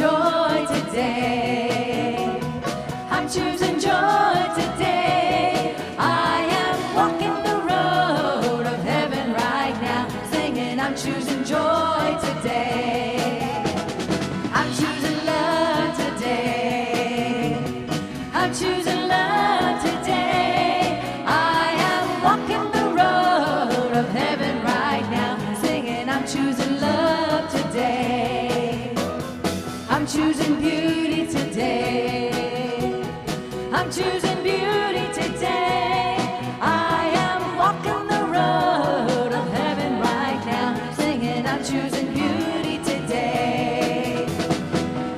joy today. I'm choosing joy today. I am walking the road of heaven right now, singing I'm choosing joy today. I'm choosing love today. I'm choosing love today. I am walking the road of heaven right now, singing I'm choosing love today. I'm choosing beauty today. I'm choosing beauty today. I am walking the road of heaven right now, singing I'm choosing beauty today.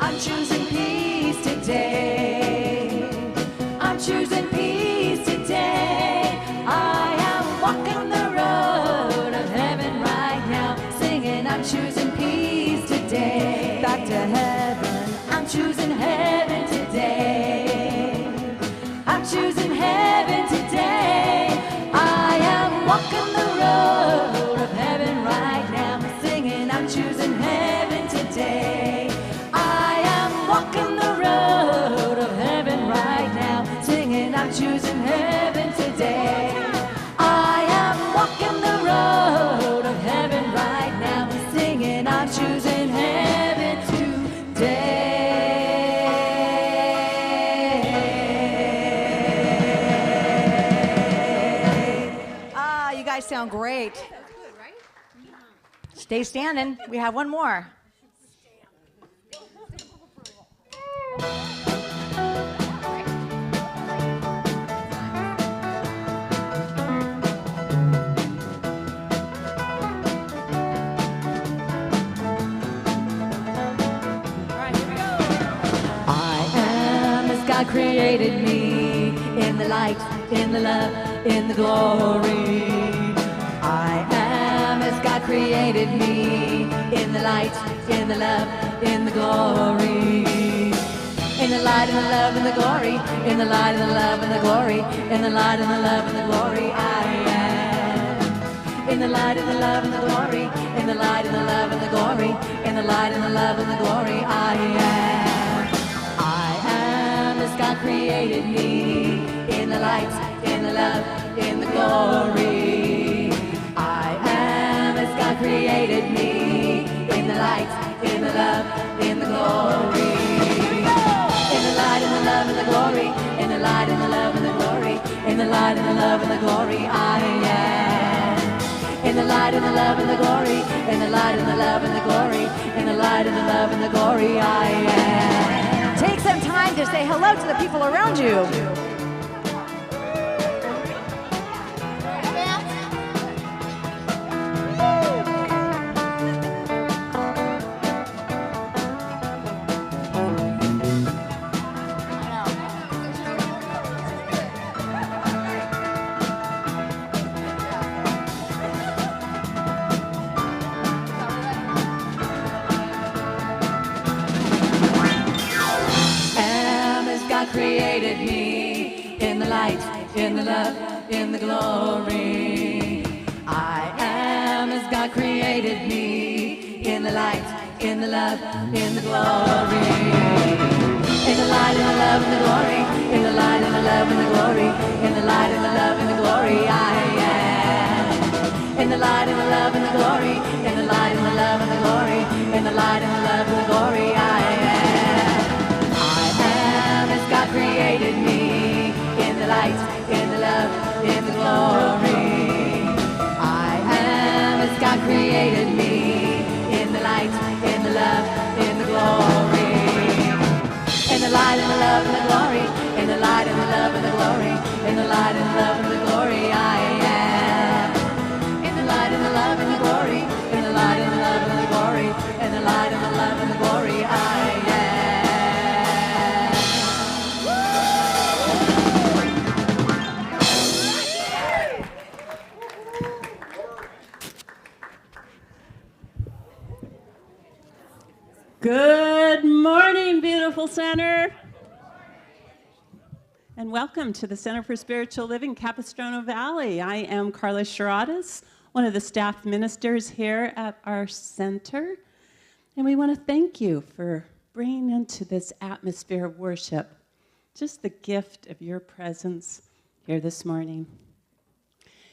I'm choosing peace today. I'm choosing peace today. I am walking the road of heaven right now, singing I'm choosing peace today. Back to heaven, I'm choosing heaven today. I'm choosing heaven today. I am walking the road of heaven right now, singing I'm choosing heaven today. I am walking the road of heaven right now, singing I'm choosing heaven today. I am walking the road of heaven right now, singing I'm choosing heaven today. You guys sound great. Stay standing. We have one more. I am as God created me, in the light, in the love, in the glory. I am as God created me, in the light, in the love, in the glory. In the light and the love and the glory, in the light and the love and the glory, in the light and the love and the glory, I am. In the light and the love and the glory, in the light and the love and the glory, in the light and the love and the glory, I am. I am as God created me, in the light, in the love, in the glory. I am as God created me, in the light, in the love, in the glory. In the light and the love and the glory, in the light and the love and the glory, in the light and the love and the glory, I am. In the light and the love and the glory, in the light and the love and the glory, in the light and the love and the glory, I am. Take some time to say hello to the people around you. Created me in the light, in the love, in the glory. I am as God created me in the light, in the love, in the glory. In the light and the love and the glory, in the light and the love and the glory, in the light and the love and the glory, I am. In the light and the love and the glory, in the light and the love and the glory, in the light and the love and the glory, I am. God created me in the light, in the love, in the glory. I am as God created me in the light, in the love, in the glory. In the light and the love and the glory, in the light and the love and the glory, in the light and the love and the glory, I am. In the light and the love and the glory, in the light and the love and the glory, in the light and the love and the glory, I am. Good morning, beautiful center. And welcome to the Center for Spiritual Living, Capistrano Valley. I am Carla Shiradas, one of the staff ministers here at our center. And we want to thank you for bring into this atmosphere of worship just the gift of your presence here this morning.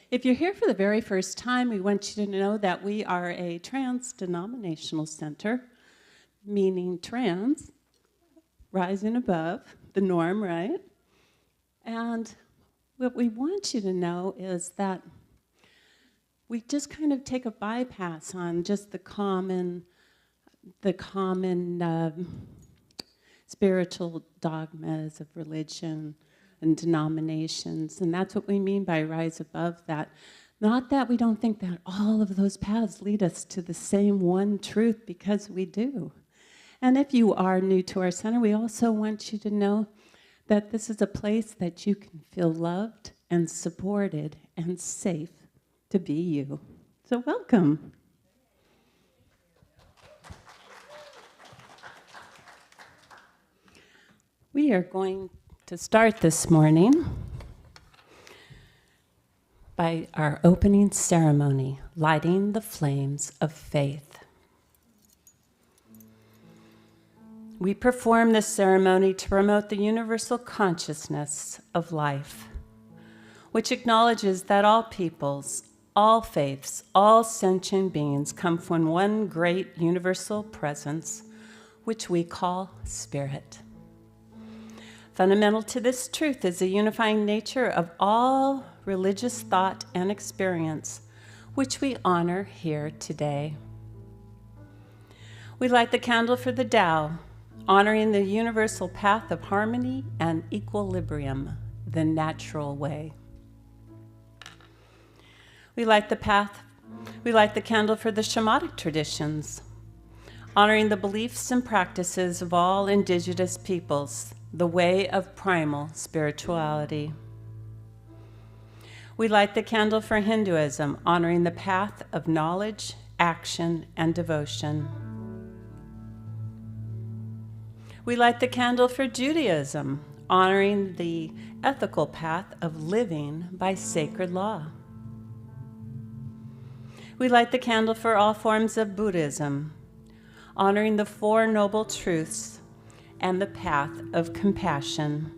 If you're here for the very first time, we want you to know that we are a trans-denominational center, meaning trans, rising above the norm, right? And what we want you to know is that we just kind of take a bypass on just the common spiritual dogmas of religion and denominations, and that's what we mean by rise above that. Not that we don't think that all of those paths lead us to the same one truth, because we do. And if you are new to our center, we also want you to know that this is a place that you can feel loved and supported and safe to be you. So welcome. We are going to start this morning by our opening ceremony, lighting the flames of faith. We perform this ceremony to promote the universal consciousness of life, which acknowledges that all peoples, all faiths, all sentient beings come from one great universal presence, which we call Spirit. Fundamental to this truth is the unifying nature of all religious thought and experience, which we honor here today. We light the candle for the Tao, honoring the universal path of harmony and equilibrium, the natural way. We light the candle for the shamanic traditions, honoring the beliefs and practices of all indigenous peoples, the way of primal spirituality. We light the candle for Hinduism, honoring the path of knowledge, action, and devotion. We light the candle for Judaism, honoring the ethical path of living by sacred law. We light the candle for all forms of Buddhism, honoring the Four Noble Truths and the path of compassion.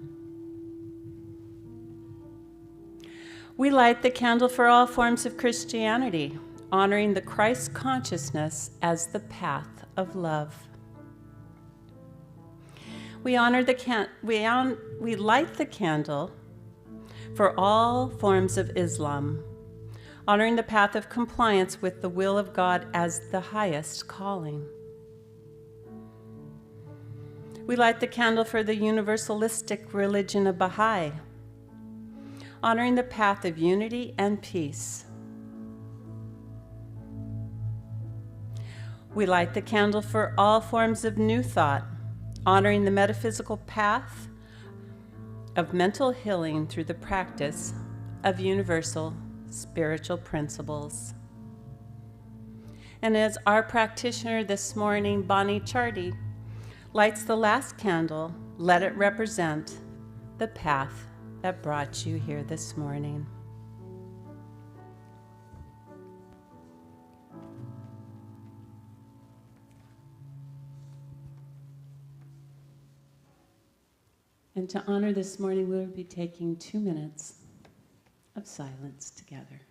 We light the candle for all forms of Christianity, honoring the Christ consciousness as the path of love. We light the candle for all forms of Islam, honoring the path of compliance with the will of God as the highest calling. We light the candle for the universalistic religion of Baha'i, honoring the path of unity and peace. We light the candle for all forms of New Thought, honoring the metaphysical path of mental healing through the practice of universal spiritual principles. And as our practitioner this morning, Bonnie Chardy, lights the last candle, let it represent the path that brought you here this morning. And to honor this morning, we'll be taking 2 minutes of silence together.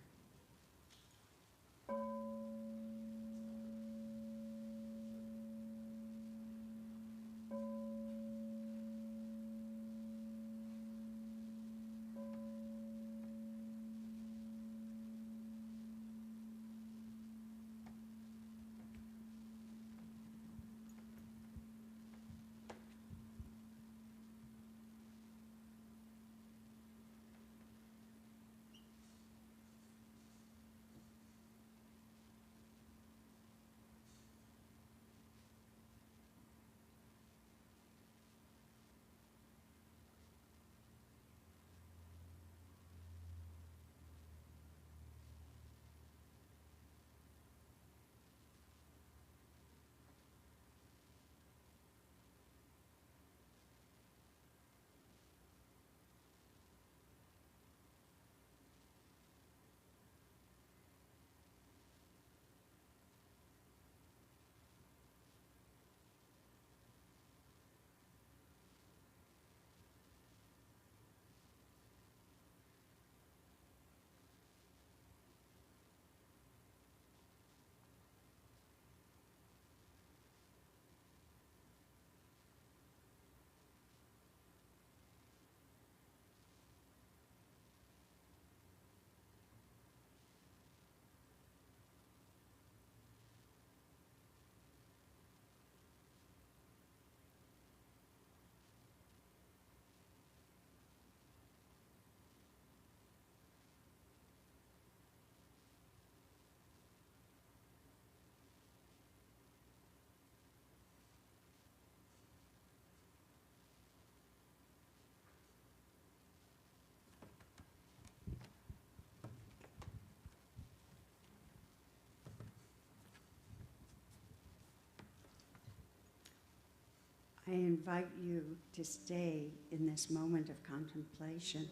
I invite you to stay in this moment of contemplation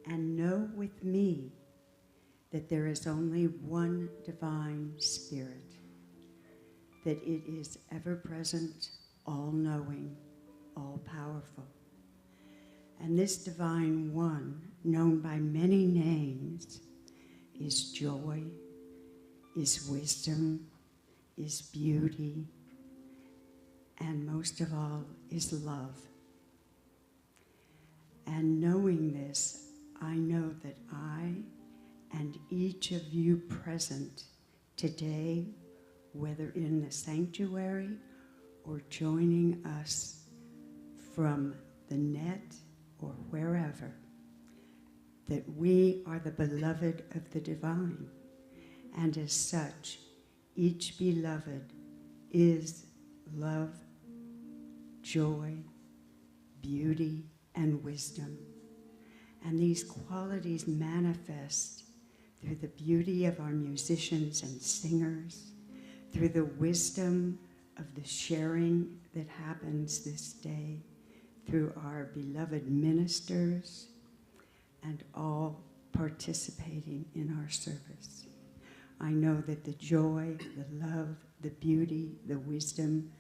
and know with me that there is only one divine spirit, that it is ever-present, all-knowing, all-powerful. And this divine one, known by many names, is joy, is wisdom, is beauty, and most of all, is love. And knowing this, I know that I and each of you present today, whether in the sanctuary or joining us from the net or wherever, that we are the beloved of the divine. And as such, each beloved is love, joy, beauty, and wisdom. And these qualities manifest through the beauty of our musicians and singers, through the wisdom of the sharing that happens this day, through our beloved ministers, and all participating in our service. I know that the joy, the love, the beauty, the wisdom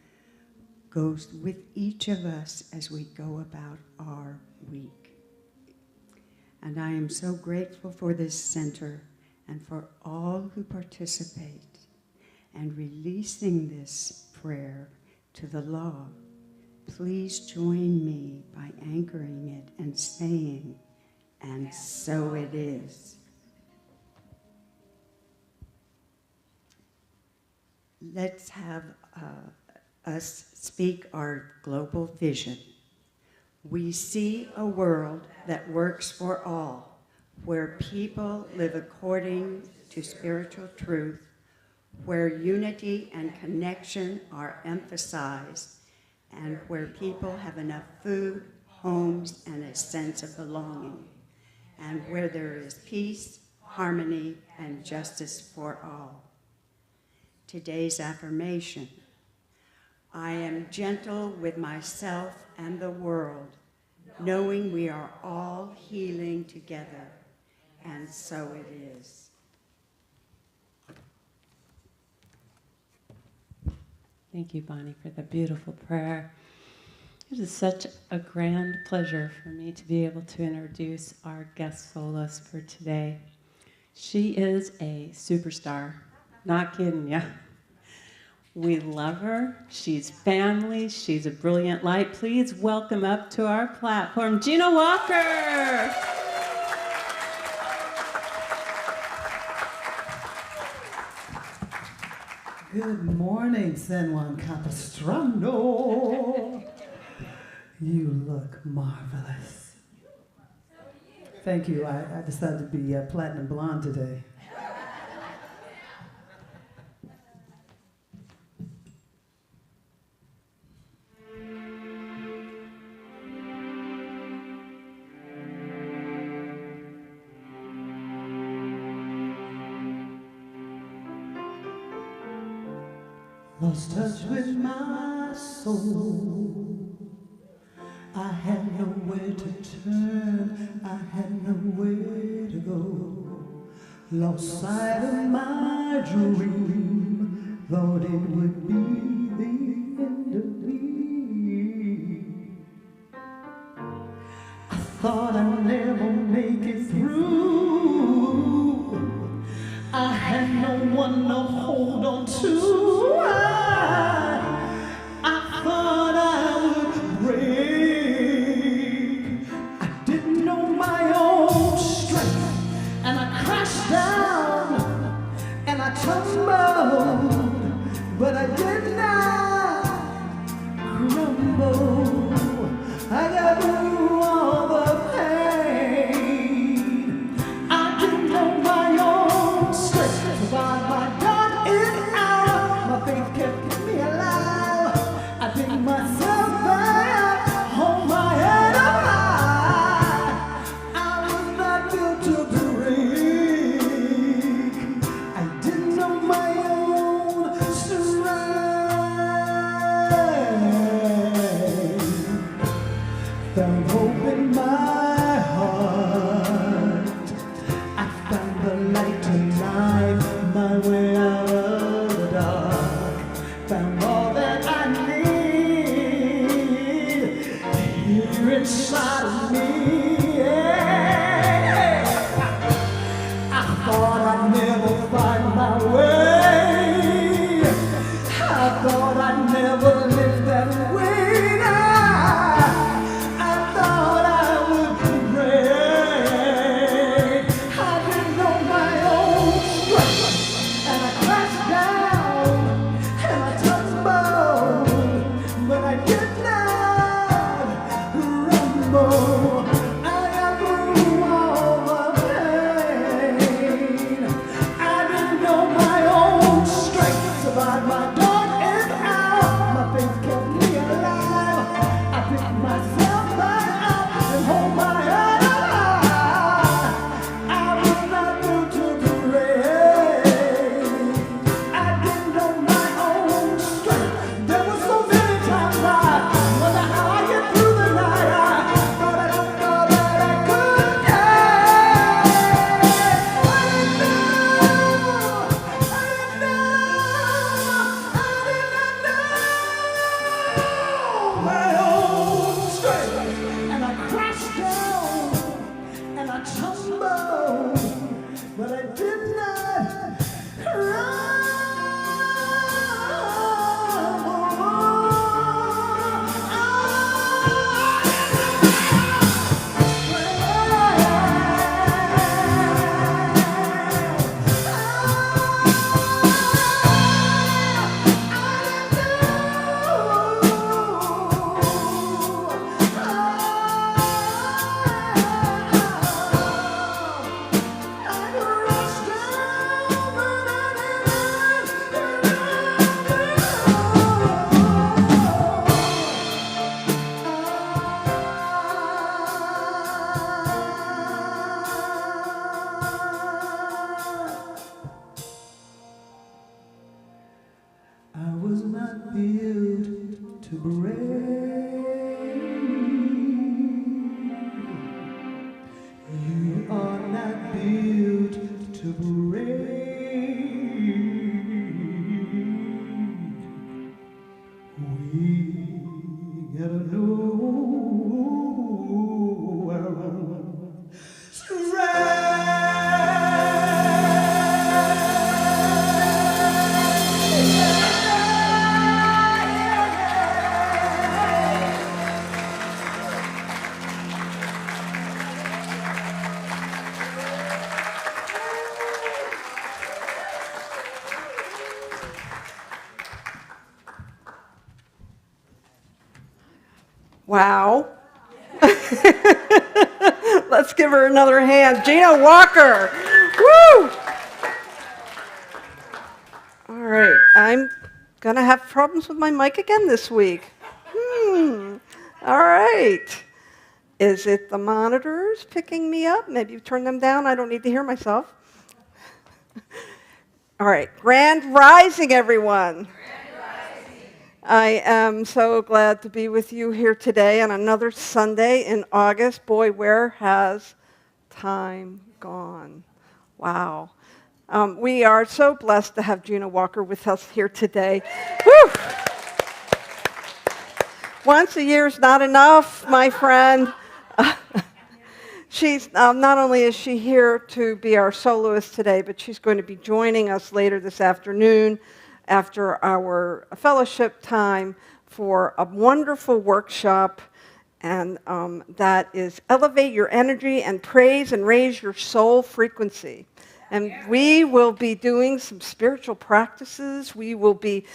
goes with each of us as we go about our week. And I am so grateful for this center and for all who participate and releasing this prayer to the law. Please join me by anchoring it and saying, "And so it is." Let's have us speak our global vision. We see a world that works for all, where people live according to spiritual truth, where unity and connection are emphasized, and where people have enough food, homes, and a sense of belonging, and where there is peace, harmony, and justice for all. Today's affirmation: I am gentle with myself and the world, knowing we are all healing together, and so it is. Thank you, Bonnie, for the beautiful prayer. It is such a grand pleasure for me to be able to introduce our guest soloist for today. She is a superstar. Not kidding ya. We love her. She's family. She's a brilliant light. Please welcome up to our platform, Gina Walker. Good morning, San Juan Capistrano. You look marvelous. Thank you. I decided to be platinum blonde today. Lost touch with my soul. I had nowhere to turn. I had nowhere to go. Lost sight of my dream. Thought it would be the end of me. I thought I'd never make it through. I had no one to hold on to. I thought I would break. I didn't know my own strength, and I crashed down, and I tumbled, but I did not crumble. I got through all the pain. I didn't know my own strength, but my God is out. Let's give her another hand. Gina Walker. Woo! All right, I'm going to have problems with my mic again this week. All right. Is it the monitors picking me up? Maybe you turn them down. I don't need to hear myself. All right. Grand Rising, everyone. I am so glad to be with you here today on another Sunday in August. Boy, where has time gone? Wow. We are so blessed to have Gina Walker with us here today. Whew. Once a year is not enough, my friend. She's not only is she here to be our soloist today, but she's going to be joining us later this afternoon after our fellowship time for a wonderful workshop, and that is Elevate Your Energy and Praise and Raise Your Soul Frequency. And we will be doing some spiritual practices. We will be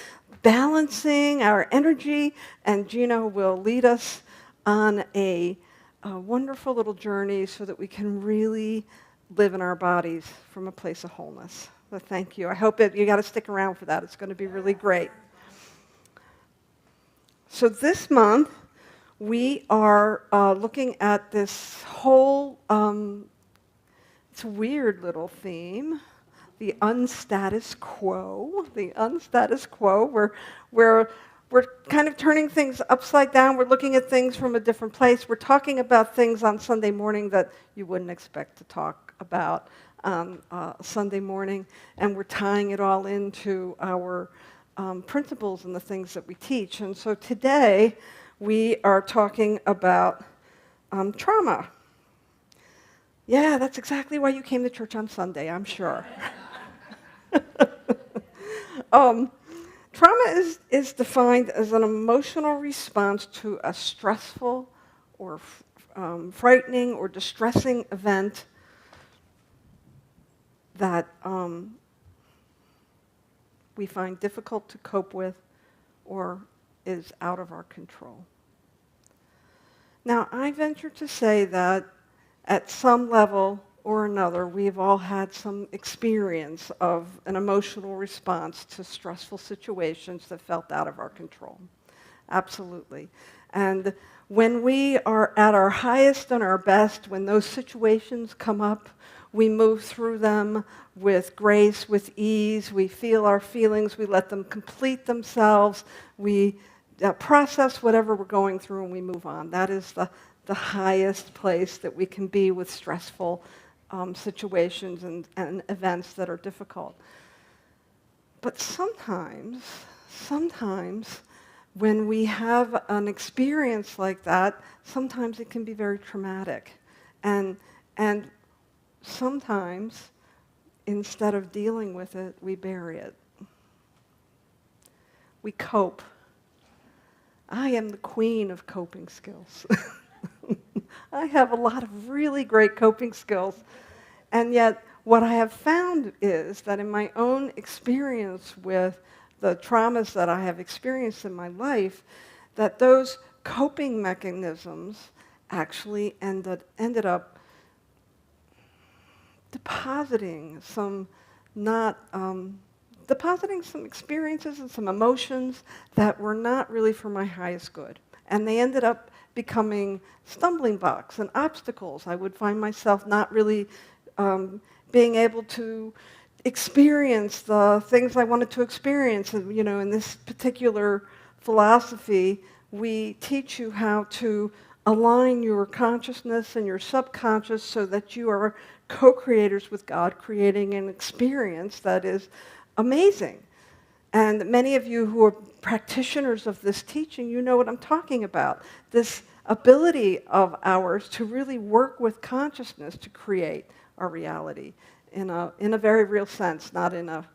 balancing our energy, and Gina will lead us on a wonderful little journey so that we can really live in our bodies from a place of wholeness. So thank you. I hope that you got to stick around for that. It's going to be really great. So this month, we are looking at this whole, it's a weird little theme, the unstatus quo. The unstatus quo, we're kind of turning things upside down. We're looking at things from a different place. We're talking about things on Sunday morning that you wouldn't expect to talk about on Sunday morning, and we're tying it all into our principles and the things that we teach. And so today, we are talking about trauma. Yeah, that's exactly why you came to church on Sunday, I'm sure. Trauma is defined as an emotional response to a stressful or frightening or distressing event that we find difficult to cope with or is out of our control. Now, I venture to say that at some level or another, we've all had some experience of an emotional response to stressful situations that felt out of our control. Absolutely. And when we are at our highest and our best, when those situations come up, we move through them with grace, with ease. We feel our feelings. We let them complete themselves. We process whatever we're going through, and we move on. That is the highest place that we can be with stressful situations and events that are difficult. But sometimes when we have an experience like that, sometimes it can be very traumatic. And sometimes, instead of dealing with it, we bury it. We cope. I am the queen of coping skills. I have a lot of really great coping skills. And yet, what I have found is that in my own experience with the traumas that I have experienced in my life, that those coping mechanisms actually ended up depositing some experiences and some emotions that were not really for my highest good. And they ended up becoming stumbling blocks and obstacles. I would find myself not really being able to experience the things I wanted to experience. And, you know, in this particular philosophy, we teach you how to align your consciousness and your subconscious so that you are co-creators with God, creating an experience that is amazing. And many of you who are practitioners of this teaching, you know what I'm talking about. This ability of ours to really work with consciousness to create our reality in a very real sense, not in a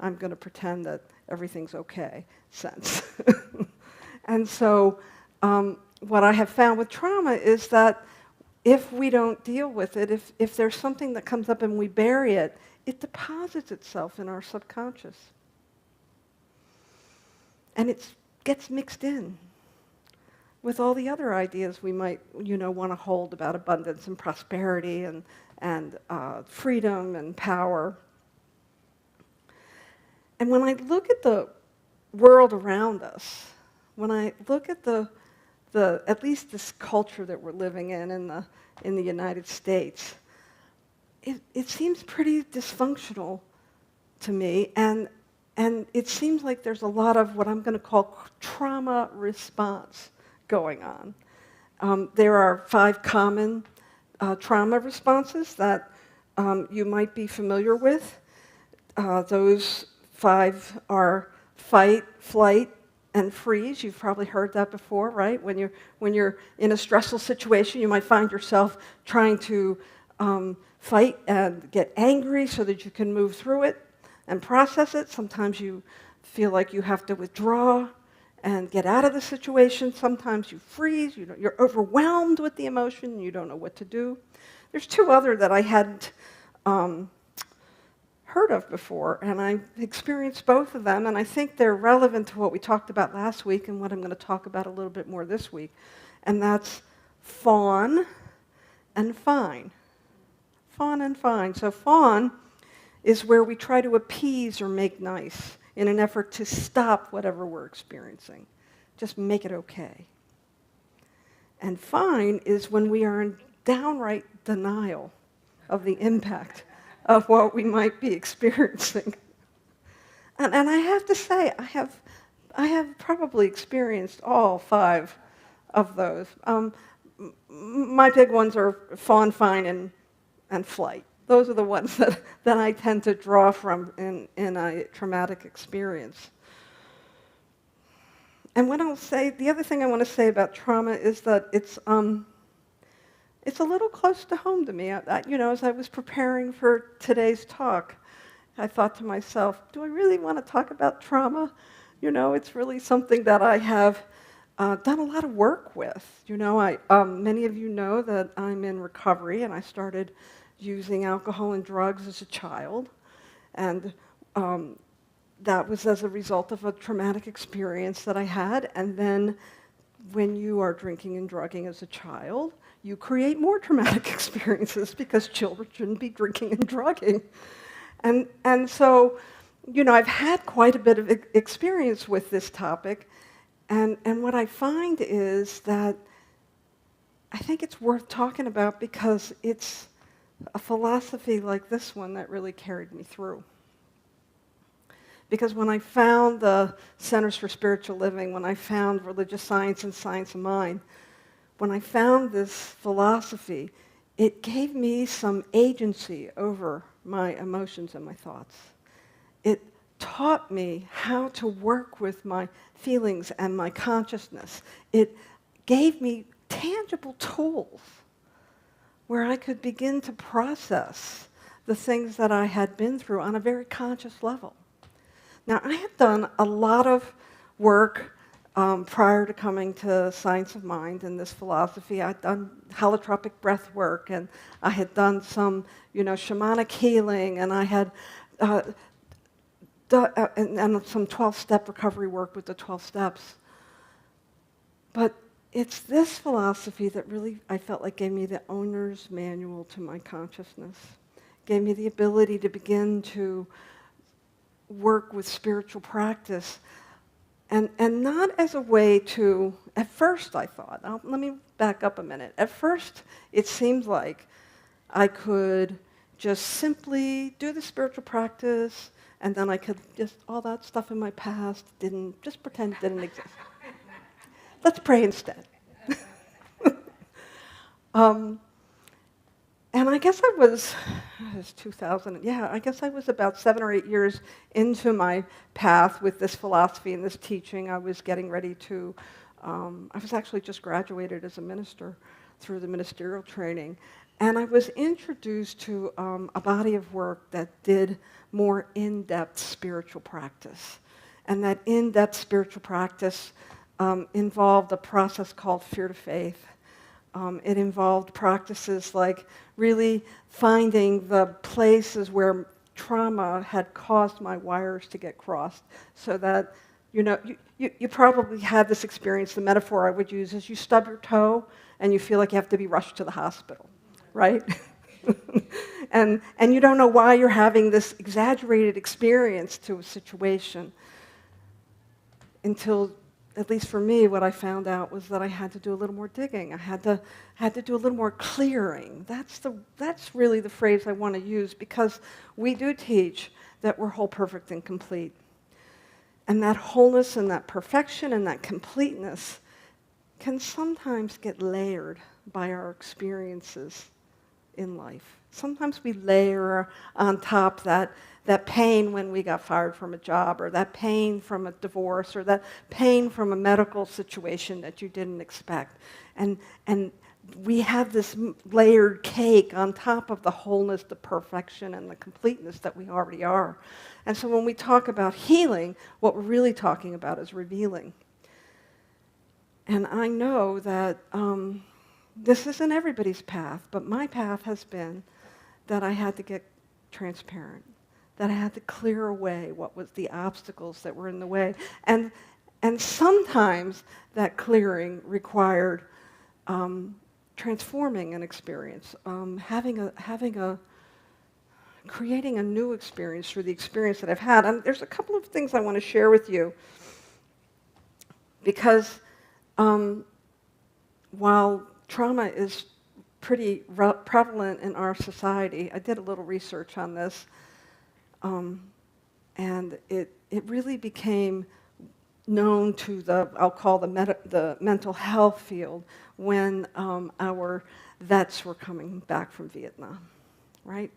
I'm going to pretend that everything's okay sense. And so what I have found with trauma is that if we don't deal with it, if there's something that comes up and we bury it, it deposits itself in our subconscious. And it gets mixed in. with all the other ideas we might, want to hold about abundance and prosperity and freedom and power. And when I look at the world around us, when I look at the at least this culture that we're living in the United States, it seems pretty dysfunctional to me, and it seems like there's a lot of what I'm going to call trauma response going on. There are 5 common trauma responses that you might be familiar with. Those 5 are fight, flight, and freeze. You've probably heard that before, right? When you're in a stressful situation, you might find yourself trying to fight and get angry so that you can move through it and process it. Sometimes you feel like you have to withdraw and get out of the situation. Sometimes you freeze. You're overwhelmed with the emotion. You don't know what to do. There's 2 other that I hadn't heard of before, and I've experienced both of them, and I think they're relevant to what we talked about last week and what I'm going to talk about a little bit more this week, and that's fawn and fine. Fawn and fine. So fawn is where we try to appease or make nice in an effort to stop whatever we're experiencing. Just make it okay. And fine is when we are in downright denial of the impact of what we might be experiencing. And I have to say, I have probably experienced all 5 of those. My big ones are fawn, fine, and flight. Those are the ones that I tend to draw from in a traumatic experience. And the other thing I want to say about trauma is that it's a little close to home to me. As I was preparing for today's talk, I thought to myself, do I really want to talk about trauma? It's really something that I have done a lot of work with. Many of you know that I'm in recovery, and I started using alcohol and drugs as a child. And that was as a result of a traumatic experience that I had. And then when you are drinking and drugging as a child, you create more traumatic experiences because children shouldn't be drinking and drugging. And so, I've had quite a bit of experience with this topic, and what I find is that I think it's worth talking about because it's a philosophy like this one that really carried me through. Because when I found the Centers for Spiritual Living, when I found religious science and science of mind, when I found this philosophy, it gave me some agency over my emotions and my thoughts. It taught me how to work with my feelings and my consciousness. It gave me tangible tools where I could begin to process the things that I had been through on a very conscious level. Now, I had done a lot of work prior to coming to Science of Mind and this philosophy. I'd done holotropic breath work, and I had done some, shamanic healing, and I had and some 12-step recovery work with the 12 steps. But it's this philosophy that really, I felt like, gave me the owner's manual to my consciousness, gave me the ability to begin to work with spiritual practice. And not as a way to, at first I thought, let me back up a minute. At first, it seemed like I could just simply do the spiritual practice, and then I could all that stuff in my past just pretend it didn't exist. Let's pray instead. And I guess it was 2000, I guess I was about 7 or 8 years into my path with this philosophy and this teaching. I was getting ready to, I was actually just graduated as a minister through the ministerial training. And I was introduced to a body of work that did more in-depth spiritual practice. And that in-depth spiritual practice involved a process called fear to faith. It involved practices like really finding the places where trauma had caused my wires to get crossed so that You probably had this experience. The metaphor I would use is you stub your toe and you feel like you have to be rushed to the hospital, right? and you don't know why you're having this exaggerated experience to a situation until, at least for me, what I found out was that I had to do a little more digging. I had to do a little more clearing. That's really the phrase I want to use, because we do teach that we're whole, perfect, and complete. And that wholeness and that perfection and that completeness can sometimes get layered by our experiences in life. Sometimes we layer on top that pain when we got fired from a job, or that pain from a divorce, or that pain from a medical situation that you didn't expect. And we have this layered cake on top of the wholeness, the perfection, and the completeness that we already are. And so when we talk about healing, what we're really talking about is revealing. And I know that this isn't everybody's path, but my path has been that I had to get transparent, that I had to clear away what was the obstacles that were in the way. And sometimes that clearing required transforming an experience, creating a new experience through the experience that I've had. And there's a couple of things I want to share with you, because while trauma is pretty prevalent in our society, I did a little research on this, and it really became known to I'll call the mental health field when our vets were coming back from Vietnam, right?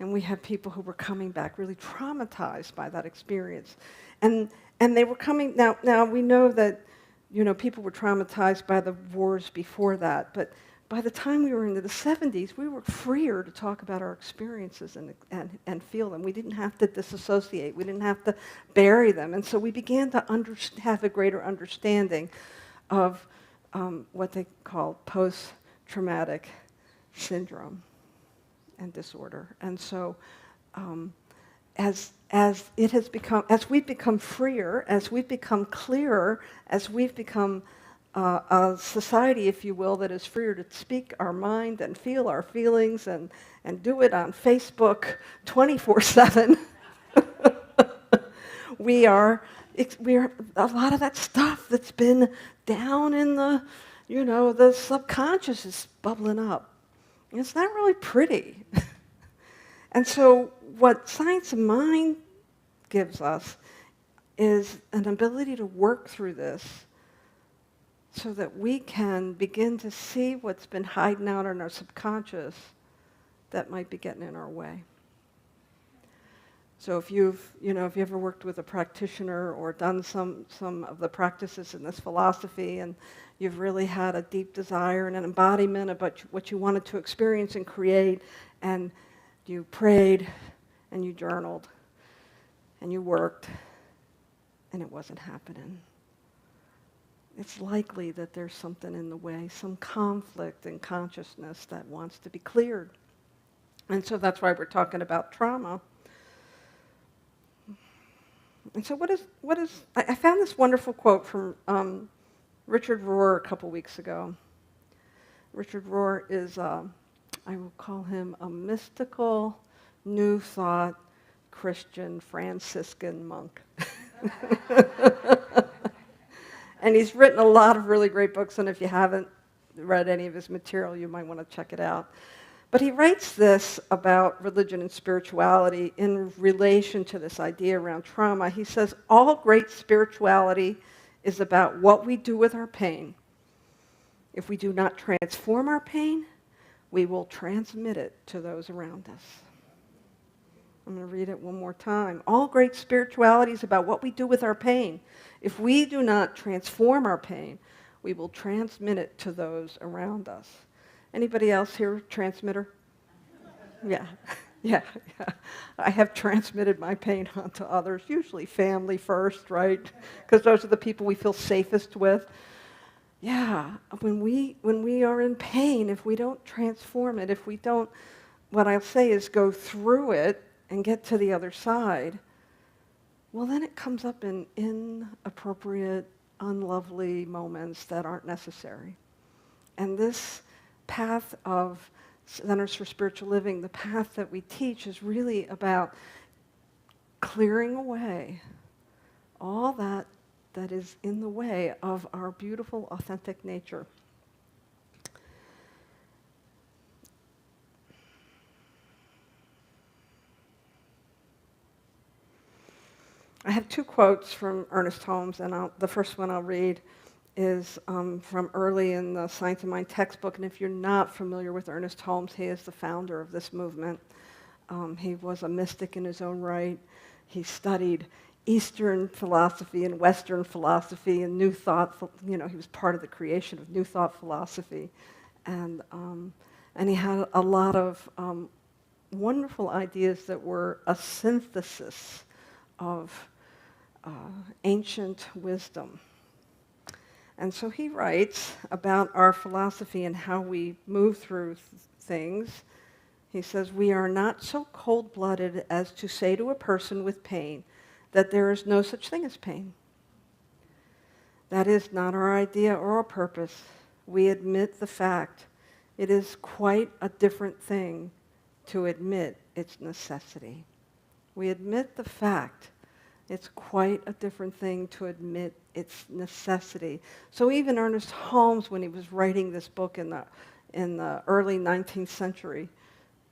And we had people who were coming back really traumatized by that experience. And they were coming, now we know that, people were traumatized by the wars before that, but by the time we were into the 70s, we were freer to talk about our experiences and feel them. We didn't have to disassociate. We didn't have to bury them. And so we began to have a greater understanding of what they call post-traumatic syndrome and disorder. And so as we've become freer, as we've become clearer, as we've become a society, if you will, that is freer to speak our mind and feel our feelings and do it on Facebook 24/7. we are a lot of that stuff that's been down in the subconscious is bubbling up. And it's not really pretty. And so what Science of Mind gives us is an ability to work through this so that we can begin to see what's been hiding out in our subconscious that might be getting in our way. So if you ever worked with a practitioner or done some of the practices in this philosophy, and you've really had a deep desire and an embodiment about what you wanted to experience and create, and you prayed and you journaled and you worked and it wasn't happening, it's likely that there's something in the way, some conflict in consciousness that wants to be cleared. And so that's why we're talking about trauma. And so I found this wonderful quote from Richard Rohr a couple weeks ago. Richard Rohr is, I will call him a mystical, New Thought Christian Franciscan monk. And he's written a lot of really great books, and if you haven't read any of his material, you might want to check it out. But he writes this about religion and spirituality in relation to this idea around trauma. He says, all great spirituality is about what we do with our pain. If we do not transform our pain, we will transmit it to those around us. I'm going to read it one more time. All great spirituality is about what we do with our pain. If we do not transform our pain, we will transmit it to those around us. Anybody else here transmitter? Yeah. I have transmitted my pain onto others, usually family first, right? Because those are the people we feel safest with. Yeah, when we are in pain, if we don't transform it, if we don't, what I'll say is go through it and get to the other side, well, then it comes up in inappropriate, unlovely moments that aren't necessary. And this path of Centers for Spiritual Living, the path that we teach, is really about clearing away all that is in the way of our beautiful, authentic nature. I have two quotes from Ernest Holmes, and the first one I'll read is from early in the Science of Mind textbook. And if you're not familiar with Ernest Holmes, he is the founder of this movement. He was a mystic in his own right. He studied Eastern philosophy and Western philosophy and New Thought. He was part of the creation of New Thought philosophy. And he had a lot of wonderful ideas that were a synthesis of ancient wisdom. And so he writes about our philosophy and how we move through things. He says, "We are not so cold-blooded as to say to a person with pain that there is no such thing as pain. That is not our idea or our purpose. We admit the fact. It is quite a different thing to admit its necessity." We admit the fact. It's quite a different thing to admit its necessity. So even Ernest Holmes, when he was writing this book in the early 19th century,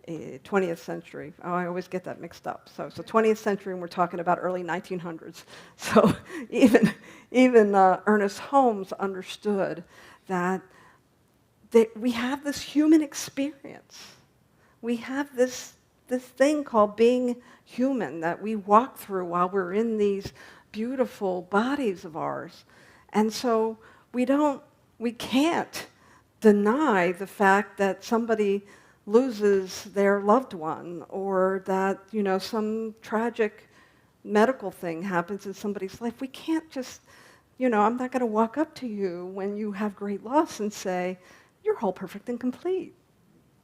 20th century. Oh, I always get that mixed up. So 20th century, and we're talking about early 1900s. So even Ernest Holmes understood that we have this human experience. We have this thing called being human that we walk through while we're in these beautiful bodies of ours. And so we can't deny the fact that somebody loses their loved one, or that some tragic medical thing happens in somebody's life. We can't just, I'm not going to walk up to you when you have great loss and say, "You're whole, perfect, and complete,"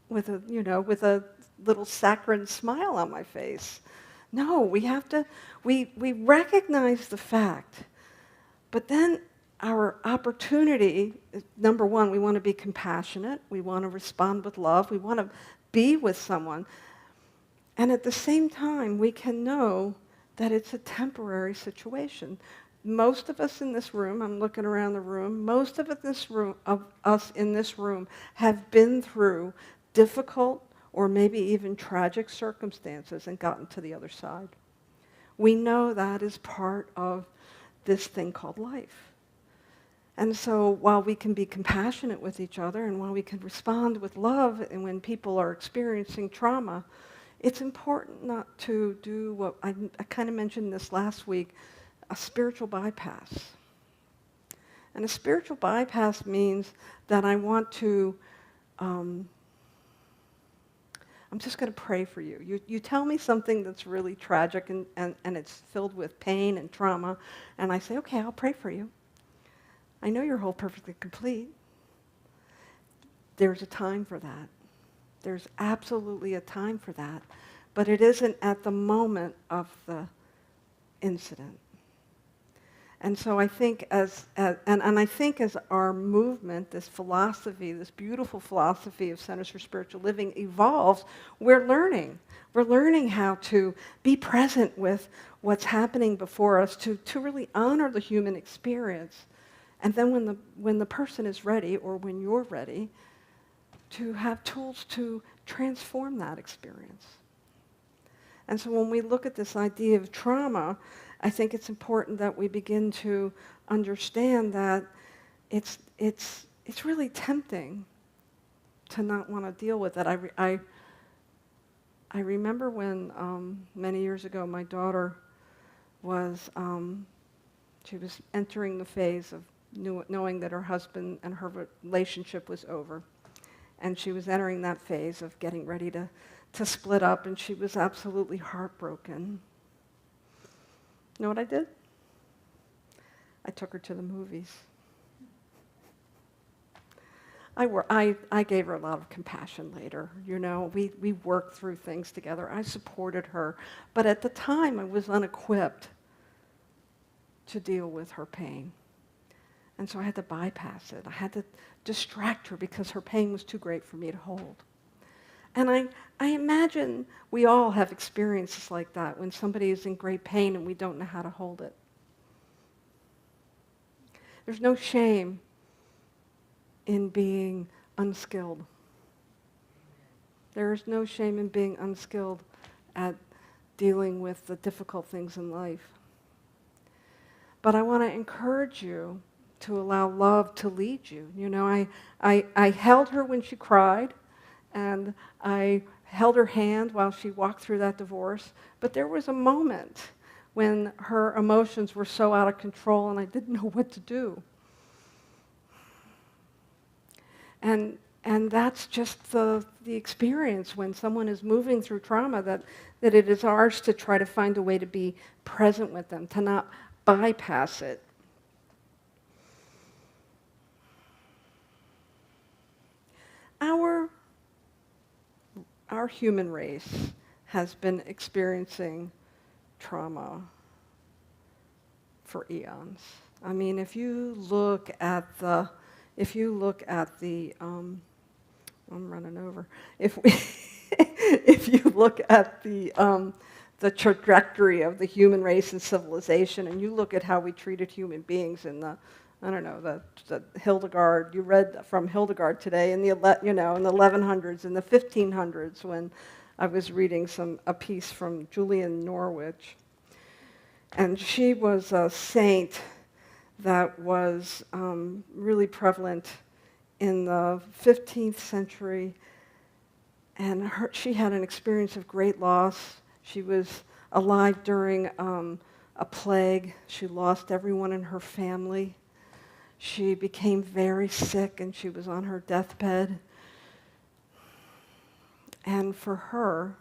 with a little saccharine smile on my face. No, we recognize the fact, but then our opportunity, number one, we want to be compassionate. We want to respond with love. We want to be with someone. And at the same time, we can know that it's a temporary situation. Most of us in this room, I'm looking around the room, most of us in this room have been through difficult or maybe even tragic circumstances and gotten to the other side. We know that is part of this thing called life. And so while we can be compassionate with each other and while we can respond with love and when people are experiencing trauma, it's important not to do what I kind of mentioned this last week, a spiritual bypass. And a spiritual bypass means that I want to, I'm just going to pray for you. You tell me something that's really tragic and it's filled with pain and trauma, and I say, okay, I'll pray for you. I know you're whole, perfectly complete. There's a time for that. There's absolutely a time for that. But it isn't at the moment of the incident. And so I think as our movement, this philosophy, this beautiful philosophy of Centers for Spiritual Living evolves, we're learning. We're learning how to be present with what's happening before us, to really honor the human experience. And then when the person is ready, or when you're ready, to have tools to transform that experience. And so when we look at this idea of trauma, I think it's important that we begin to understand that it's really tempting to not want to deal with it. I remember when many years ago my daughter was she was entering the phase of knowing that her husband and her relationship was over. And she was entering that phase of getting ready to split up, and she was absolutely heartbroken. You know what I did? I took her to the movies. I gave her a lot of compassion later. We worked through things together. I supported her. But at the time, I was unequipped to deal with her pain. And so I had to bypass it. I had to distract her because her pain was too great for me to hold. And I imagine we all have experiences like that when somebody is in great pain and we don't know how to hold it. There's no shame in being unskilled. There is no shame in being unskilled at dealing with the difficult things in life. But I want to encourage you to allow love to lead you. You know, I held her when she cried, and I held her hand while she walked through that divorce. But there was a moment when her emotions were so out of control and I didn't know what to do. And that's just the experience when someone is moving through trauma, that it is ours to try to find a way to be present with them, to not bypass it. Our human race has been experiencing trauma for eons. I mean, if you look at the, I'm running over. If you look at the trajectory of the human race and civilization, and you look at how we treated human beings in the Hildegard, you read from Hildegard today in the 1100s, in the 1500s, when I was reading a piece from Julian Norwich. And she was a saint that was really prevalent in the 15th century, and she had an experience of great loss. She was alive during a plague. She lost everyone in her family. She became very sick, and she was on her deathbed. And for her,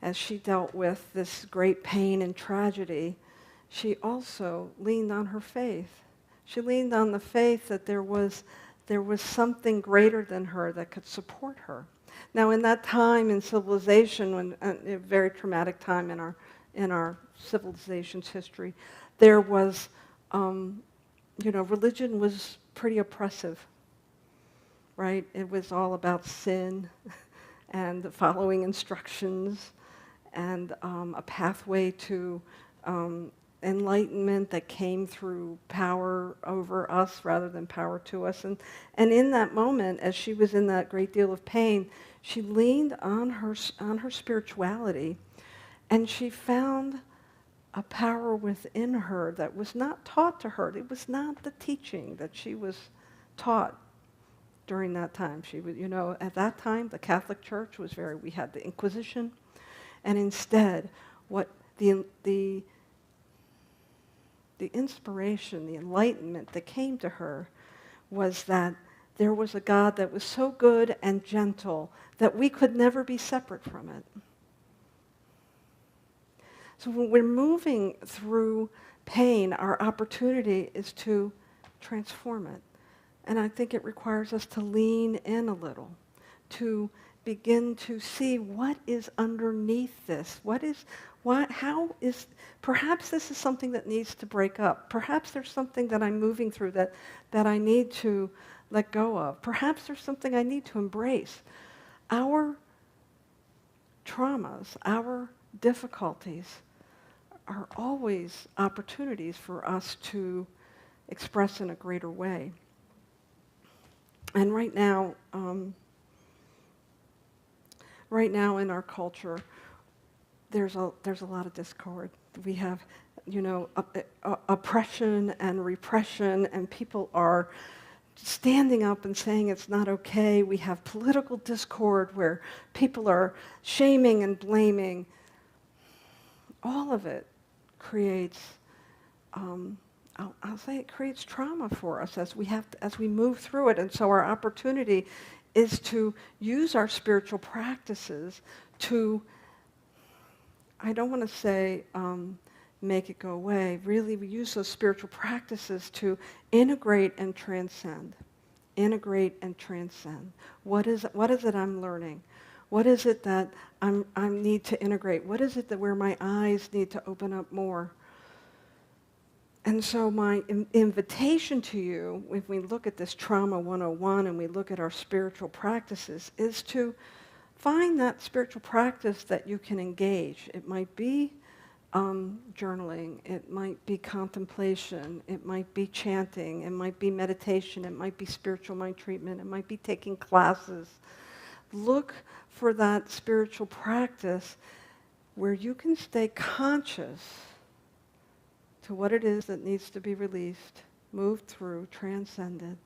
as she dealt with this great pain and tragedy, she also leaned on her faith. She leaned on the faith that there was something greater than her that could support her. Now, in that time in civilization, a very traumatic time in our civilization's history, there was, religion was pretty oppressive, right? It was all about sin and following instructions and a pathway to enlightenment that came through power over us rather than power to us. And in that moment, as she was in that great deal of pain, she leaned on her spirituality, and she found a power within her that was not taught to her. It was not the teaching that she was taught during that time. She was, at that time, the Catholic Church was we had the Inquisition, and instead, what the inspiration, the enlightenment that came to her was that there was a God that was so good and gentle that we could never be separate from it. So when we're moving through pain, our opportunity is to transform it. And I think it requires us to lean in a little, to begin to see what is underneath this. Perhaps this is something that needs to break up. Perhaps there's something that I'm moving through that I need to let go of. Perhaps there's something I need to embrace. Our traumas, our difficulties are always opportunities for us to express in a greater way. And right now in our culture, there's a lot of discord. We have, oppression and repression, and people are standing up and saying it's not okay. We have political discord where people are shaming and blaming. All of it creates, I'll say it creates trauma for us as we move through it. And so our opportunity is to use our spiritual practices to, I don't want to say make it go away. Really, we use those spiritual practices to integrate and transcend. Integrate and transcend. What is it I'm learning? What is it that I need to integrate? What is it that where my eyes need to open up more? And so my invitation to you, if we look at this Trauma 101 and we look at our spiritual practices, is to find that spiritual practice that you can engage. It might be journaling, it might be contemplation, it might be chanting, it might be meditation, it might be spiritual mind treatment, it might be taking classes. Look for that spiritual practice where you can stay conscious to what it is that needs to be released, moved through, transcended,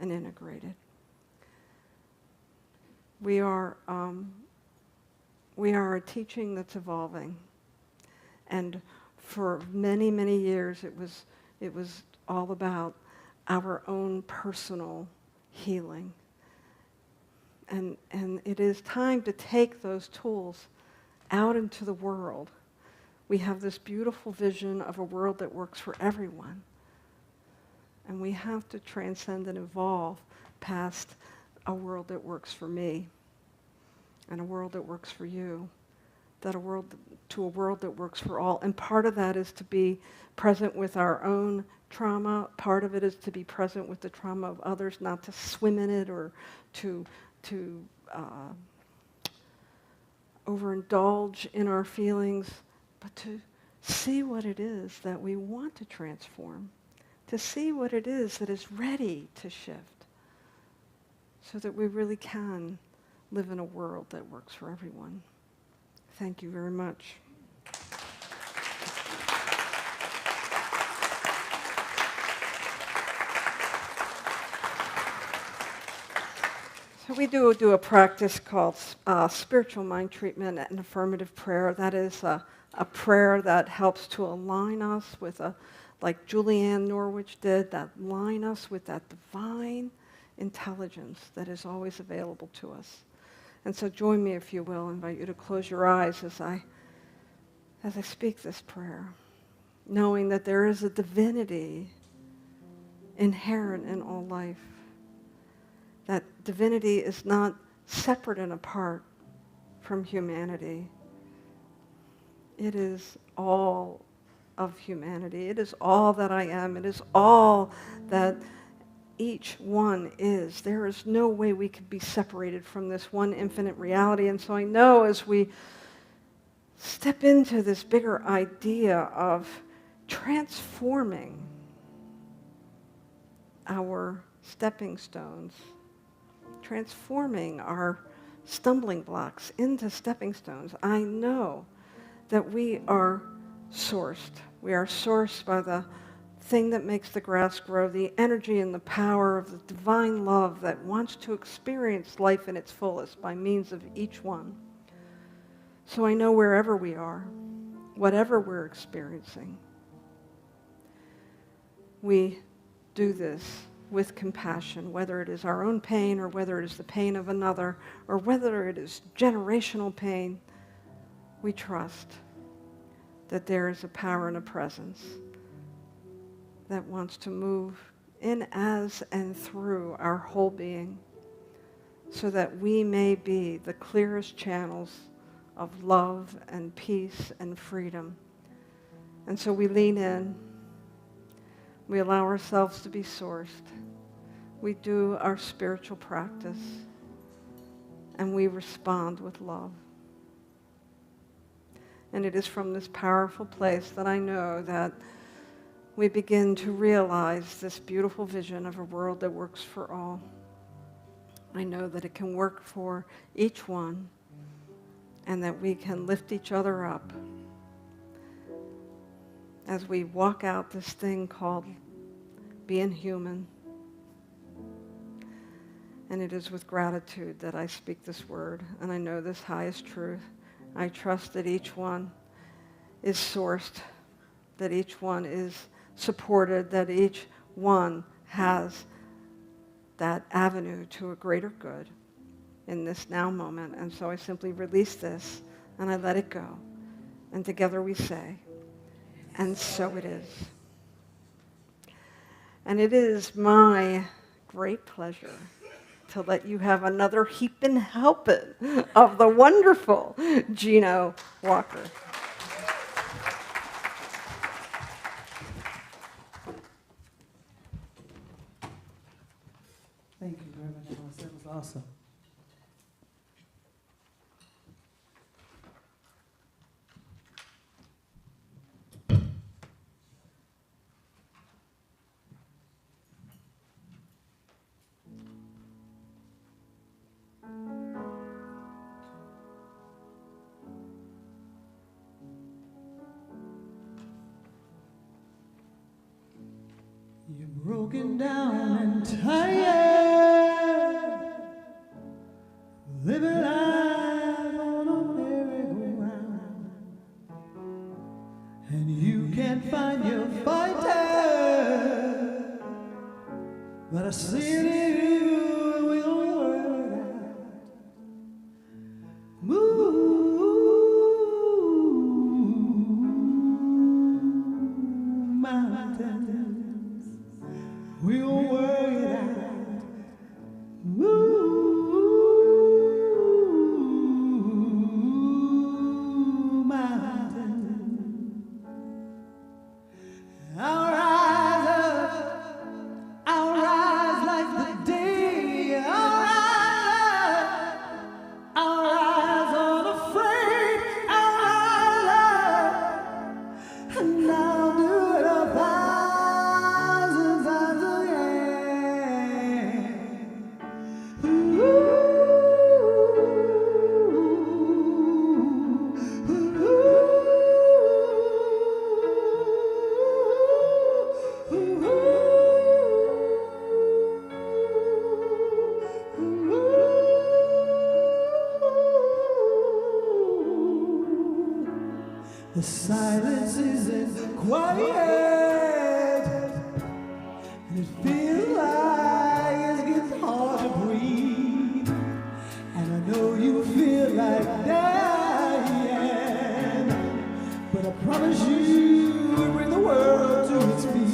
and integrated. We are a teaching that's evolving, and for many, many years it was all about our own personal healing, and it is time to take those tools out into the world. We have this beautiful vision of a world that works for everyone. And we have to transcend and evolve past a world that works for me and a world that works for you, to a world that works for all. And part of that is to be present with our own trauma. Part of it is to be present with the trauma of others, not to swim in it or to overindulge in our feelings, but to see what it is that we want to transform, to see what it is that is ready to shift, so that we really can live in a world that works for everyone. Thank you very much. So we do a practice called spiritual mind treatment and affirmative prayer. That is a prayer that helps to align us with like Julianne Norwich did, that line us with that divine intelligence that is always available to us. And so join me, if you will. I invite you to close your eyes as I speak this prayer, knowing that there is a divinity inherent in all life. That divinity is not separate and apart from humanity. It is all of humanity. It is all that I am. It is all that each one is. There is no way we could be separated from this one infinite reality. And so I know as we step into this bigger idea of transforming our stepping stones, transforming our stumbling blocks into stepping stones, I know that we are sourced. We are sourced by the thing that makes the grass grow, the energy and the power of the divine love that wants to experience life in its fullest by means of each one. So I know wherever we are, whatever we're experiencing, we do this with compassion, whether it is our own pain or whether it is the pain of another or whether it is generational pain. We trust that there is a power and a presence that wants to move in, as, and through our whole being so that we may be the clearest channels of love and peace and freedom. And so we lean in. We allow ourselves to be sourced. We do our spiritual practice. And we respond with love. And it is from this powerful place that I know that we begin to realize this beautiful vision of a world that works for all. I know that it can work for each one and that we can lift each other up as we walk out this thing called being human. And it is with gratitude that I speak this word, and I know this highest truth. I trust that each one is sourced, that each one is supported, that each one has that avenue to a greater good in this now moment. And so I simply release this, and I let it go. And together we say, and so it is. And it is my great pleasure to let you have another heaping helping of the wonderful Gino Walker. broken down and tired, living life on a merry-go-round, and you can't find your fighter, but I see it in you, and we gonna work it out. Move mountains, we gonna work it out. Move mountains. I'll rise like the day. I'll rise unafraid. I'll rise, and I'll do it 1,000 times again. The silence isn't quiet, and it feels like it's getting hard to breathe. And I know you feel like dying, but I promise you we'll bring the world to its feet.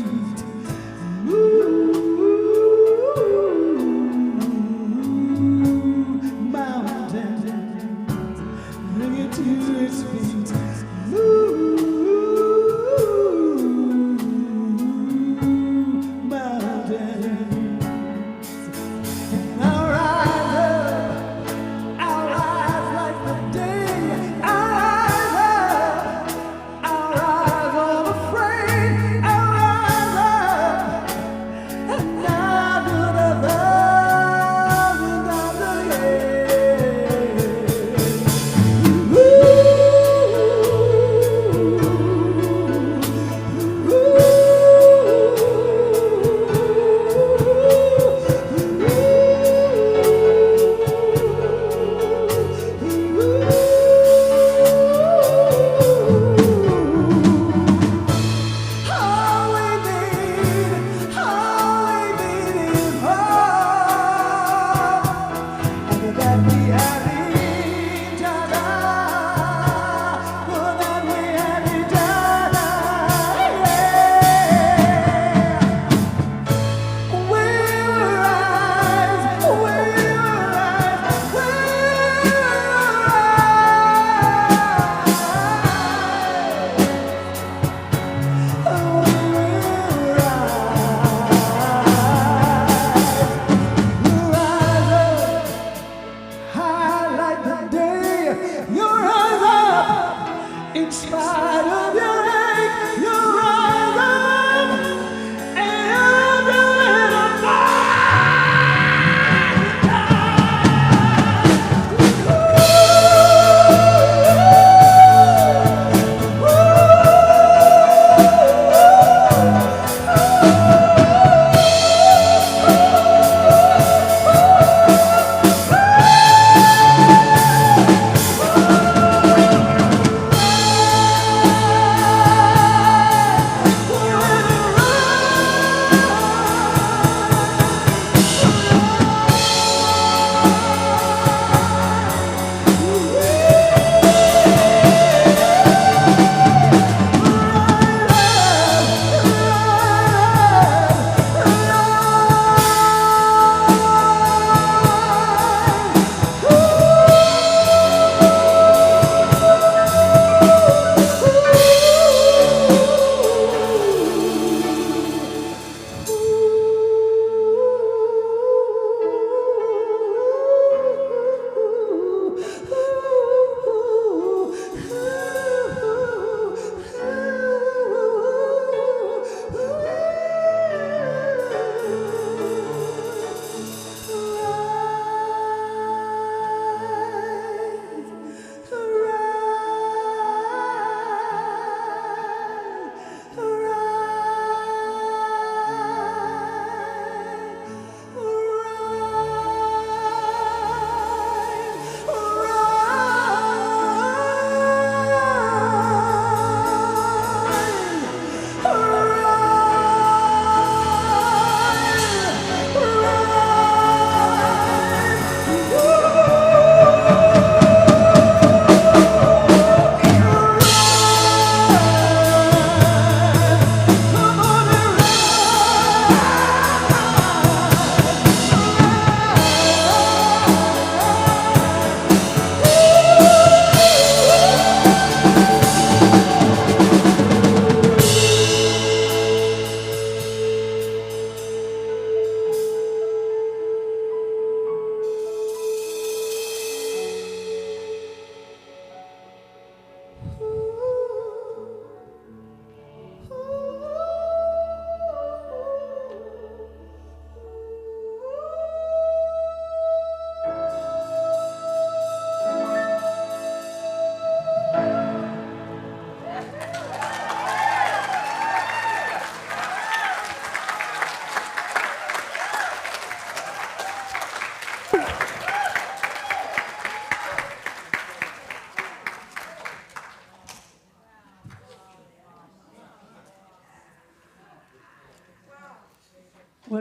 Mountains, bring it to its feet. In spite of your hate, you rise up and you're doing a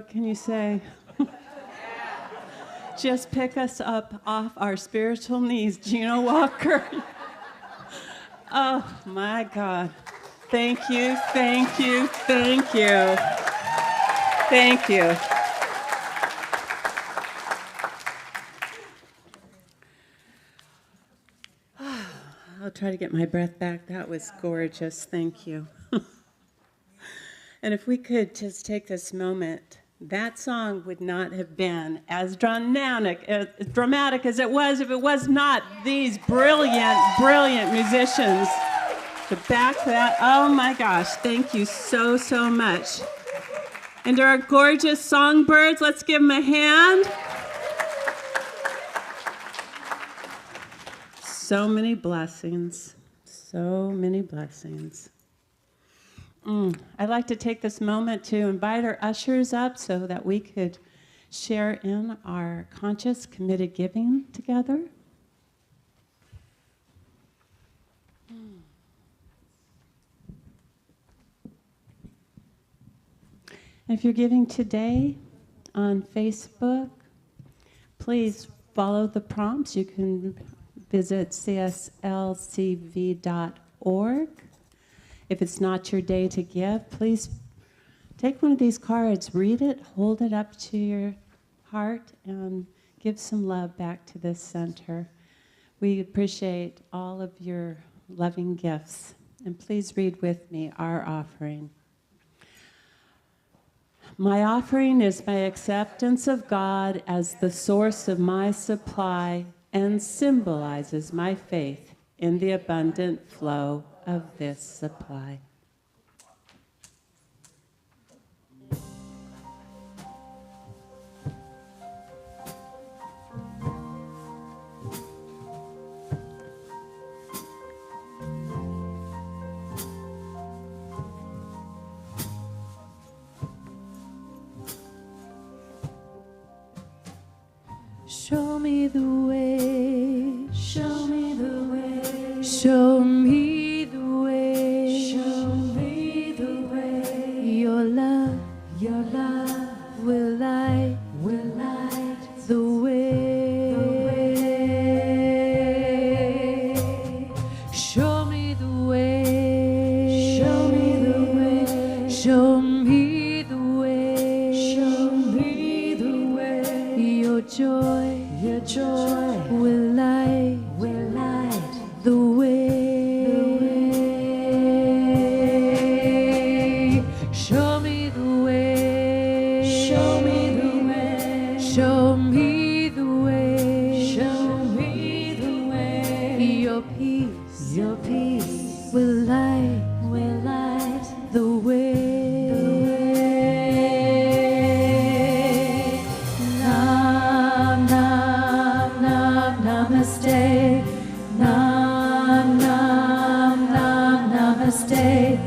what can you say? Just pick us up off our spiritual knees, Gina Walker. Oh, my God. Thank you, thank you, thank you. Thank you. I'll try to get my breath back. That was gorgeous. Thank you. And if we could just take this moment, that song would not have been as dramatic as it was if it was not these brilliant, brilliant musicians to back that. Oh my gosh, thank you so, so much. And to our gorgeous songbirds, let's give them a hand. So many blessings, so many blessings. I'd like to take this moment to invite our ushers up so that we could share in our conscious, committed giving together. If you're giving today on Facebook, please follow the prompts. You can visit cslcv.org. If it's not your day to give, please take one of these cards, read it, hold it up to your heart, and give some love back to this center. We appreciate all of your loving gifts. And please read with me our offering. My offering is my acceptance of God as the source of my supply and symbolizes my faith in the abundant flow of this supply. Show me the way, show me the way, show me the way, show me the way. Your love will light the way. Show me the way, show me the way, show me the way, show me the way. Your joy will light the way. Show me the way, show me the way, show me the way, show me the way. Your peace will light the way. Namaste, nam nam nam namaste,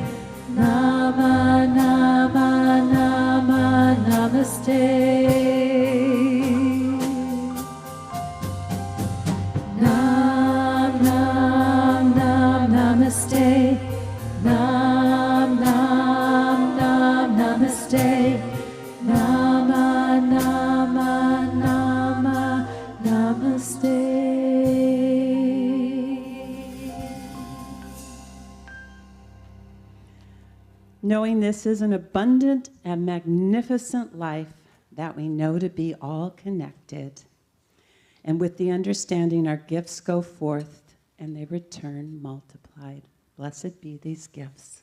nama nama nama namaste, nam nam nam namaste, nam nam nam namaste, nama nama nama namaste. Knowing this is an abundant and magnificent life that we know to be all connected, and with the understanding our gifts go forth and they return multiplied. Blessed be these gifts.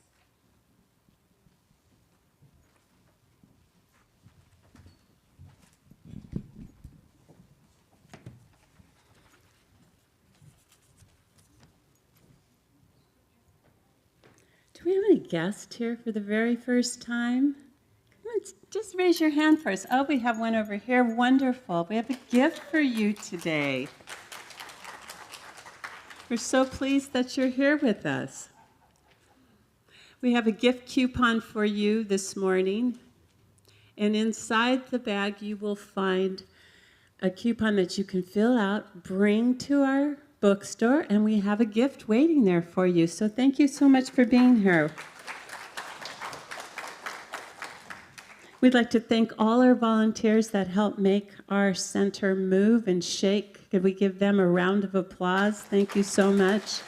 Do we have any guests here for the very first time? Come on, just raise your hand first. Oh, we have one over here. Wonderful. We have a gift for you today. We're so pleased that you're here with us. We have a gift coupon for you this morning. And inside the bag, you will find a coupon that you can fill out, bring to our bookstore, and we have a gift waiting there for you. So thank you so much for being here. We'd like to thank all our volunteers that help make our center move and shake. Could we give them a round of applause? Thank you so much.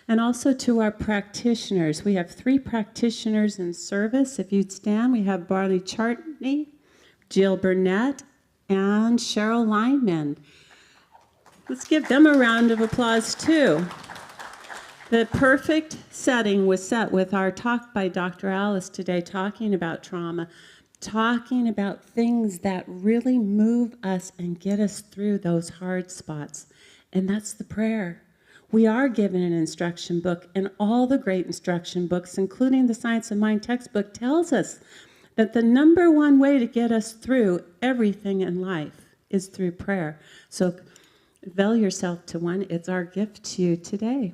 And also to our practitioners. We have 3 practitioners in service. If you'd stand, we have Barley Chartney, Jill Burnett, and Cheryl Lineman. Let's give them a round of applause too. The perfect setting was set with our talk by Dr. Alice today, talking about trauma, talking about things that really move us and get us through those hard spots. And that's the prayer. We are given an instruction book, and all the great instruction books, including the Science of Mind textbook, tells us that the number one way to get us through everything in life is through prayer. So avail yourself to one. It's our gift to you today.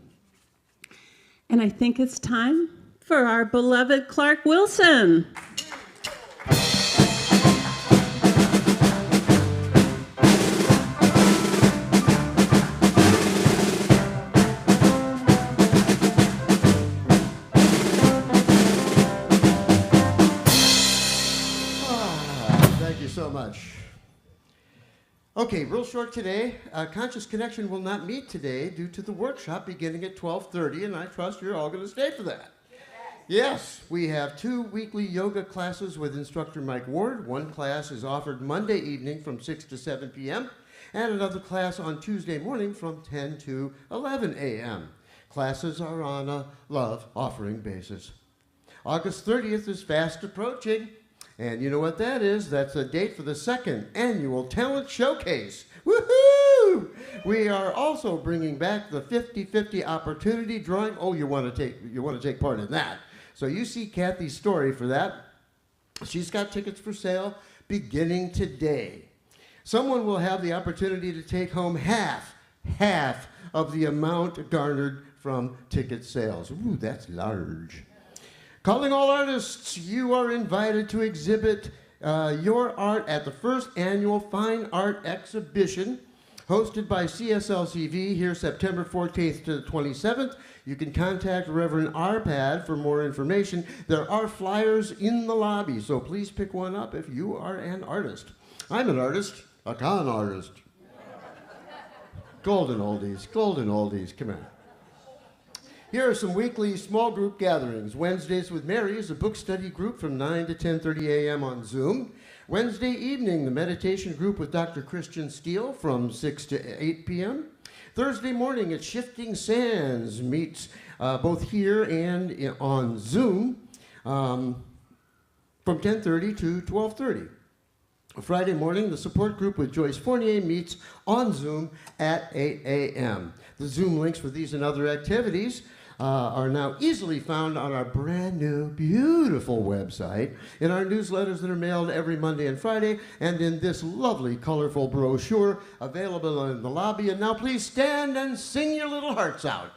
And I think it's time for our beloved Clark Wilson. Thank you so much. Okay, real short today. Conscious Connection will not meet today due to the workshop beginning at 12:30, and I trust you're all going to stay for that. Yes, we have 2 weekly yoga classes with instructor Mike Ward. One class is offered Monday evening from 6 to 7 p.m., and another class on Tuesday morning from 10 to 11 a.m. Classes are on a love offering basis. August 30th is fast approaching. And you know what that is? That's a date for the 2nd annual Talent Showcase. Woohoo! We are also bringing back the 50-50 opportunity drawing. Oh, you want to take part in that. So you see Kathy's story for that. She's got tickets for sale beginning today. Someone will have the opportunity to take home half of the amount garnered from ticket sales. Ooh, that's large. Calling all artists, you are invited to exhibit your art at the 1st annual Fine Art Exhibition, hosted by CSLCV here September 14th to the 27th. You can contact Reverend Arpad for more information. There are flyers in the lobby, so please pick one up if you are an artist. I'm an artist, a con artist. Golden oldies, come on. Here are some weekly small group gatherings. Wednesdays with Mary is a book study group from 9 to 10:30 a.m. on Zoom. Wednesday evening, the meditation group with Dr. Christian Steele from 6 to 8 p.m. Thursday morning at Shifting Sands meets both here and on Zoom from 10:30 to 12:30. Friday morning, the support group with Joyce Fournier meets on Zoom at 8 a.m. The Zoom links for these and other activities are now easily found on our brand new, beautiful website, in our newsletters that are mailed every Monday and Friday, and in this lovely, colorful brochure available in the lobby. And now please stand and sing your little hearts out.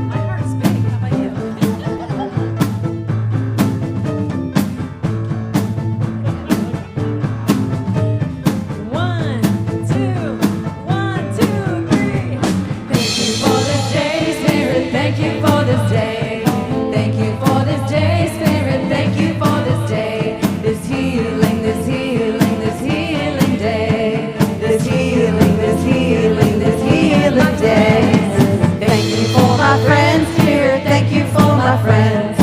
My heart is big. How about you? One, two, 3. Thank you for this day, Spirit. Thank you for this day. Thank you for this day, Spirit. Thank you for this day. This healing, this healing, this healing day. This healing, this healing, this healing day. Thank you for my friends, Spirit. Thank you for my friends.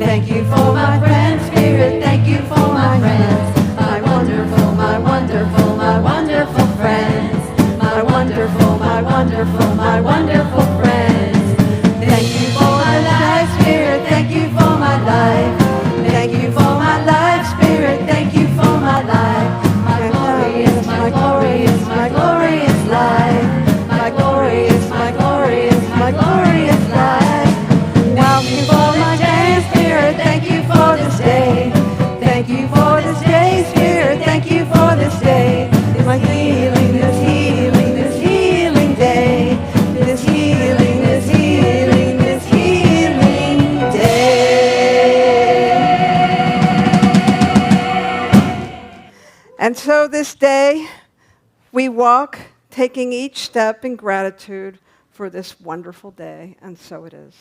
Thank you for my friends, Spirit. Thank you for my friends. My wonderful, my wonderful, my wonderful friends. My wonderful, my wonderful, my wonderful friends. Thank you for my life, Spirit. Thank you for my life. Thank you for my life, Spirit. Thank you for my life. My glorious, my glorious, my glorious life. My glorious, my glorious, my glorious life. Thank you for my day, Spirit. Thank you for this day. Thank you for this day, Spirit. Thank you for this day. My healing, this healing, this healing day. This healing, this healing, this healing day. And so this day, we walk taking each step in gratitude for this wonderful day, and so it is.